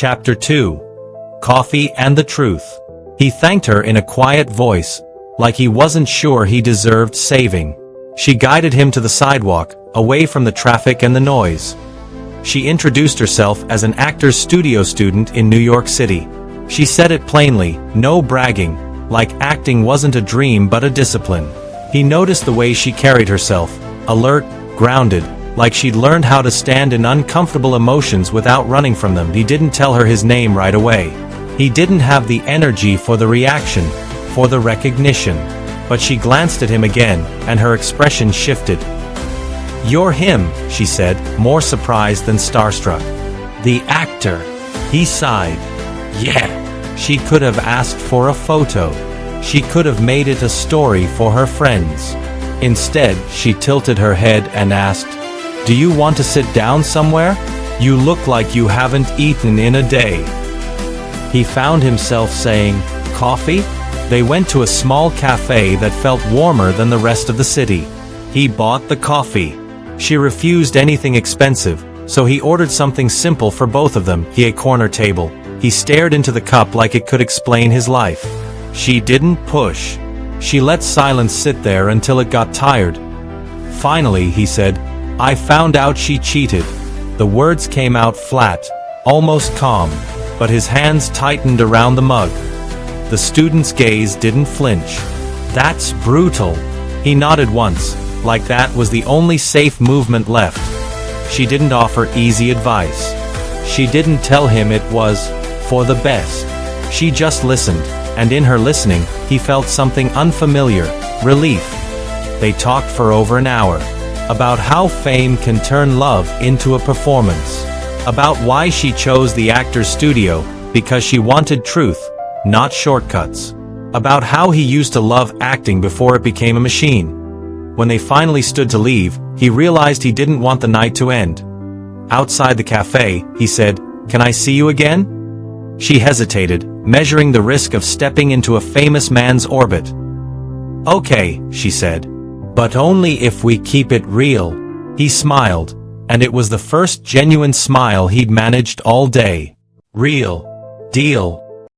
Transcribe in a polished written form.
Chapter 2. Coffee and the Truth. He thanked her in a quiet voice, like he wasn't sure he deserved saving. She guided him to the sidewalk, away from the traffic and the noise. She introduced herself as an actor's studio student in New York City. She said it plainly, no bragging, like acting wasn't a dream but a discipline. He noticed the way she carried herself, alert, grounded, like she'd learned how to stand in uncomfortable emotions without running from them. He didn't tell her his name right away. He didn't have the energy for the reaction, for the recognition. But she glanced at him again, and her expression shifted. "You're him," she said, more surprised than starstruck. "The actor." He sighed. "Yeah." She could have asked for a photo. She could have made it a story for her friends. Instead, she tilted her head and asked, "Do you want to sit down somewhere? You look like you haven't eaten in a day." He found himself saying, "Coffee?" They went to a small cafe that felt warmer than the rest of the city. He bought the coffee. She refused anything expensive, so he ordered something simple for both of them. A corner table. He stared into the cup like it could explain his life. She didn't push. She let silence sit there until it got tired. Finally, he said, "I found out she cheated." The words came out flat, almost calm, but his hands tightened around the mug. The student's gaze didn't flinch. "That's brutal." He nodded once, like that was the only safe movement left. She didn't offer easy advice. She didn't tell him it was for the best. She just listened, and in her listening, he felt something unfamiliar, relief. They talked for over an hour. About how fame can turn love into a performance. About why she chose the actor's studio, because she wanted truth, not shortcuts. About how he used to love acting before it became a machine. When they finally stood to leave, he realized he didn't want the night to end. Outside the cafe, he said, "Can I see you again?" She hesitated, measuring the risk of stepping into a famous man's orbit. "Okay," she said. "But only if we keep it real." He smiled, and it was the first genuine smile he'd managed all day. "Real. Deal."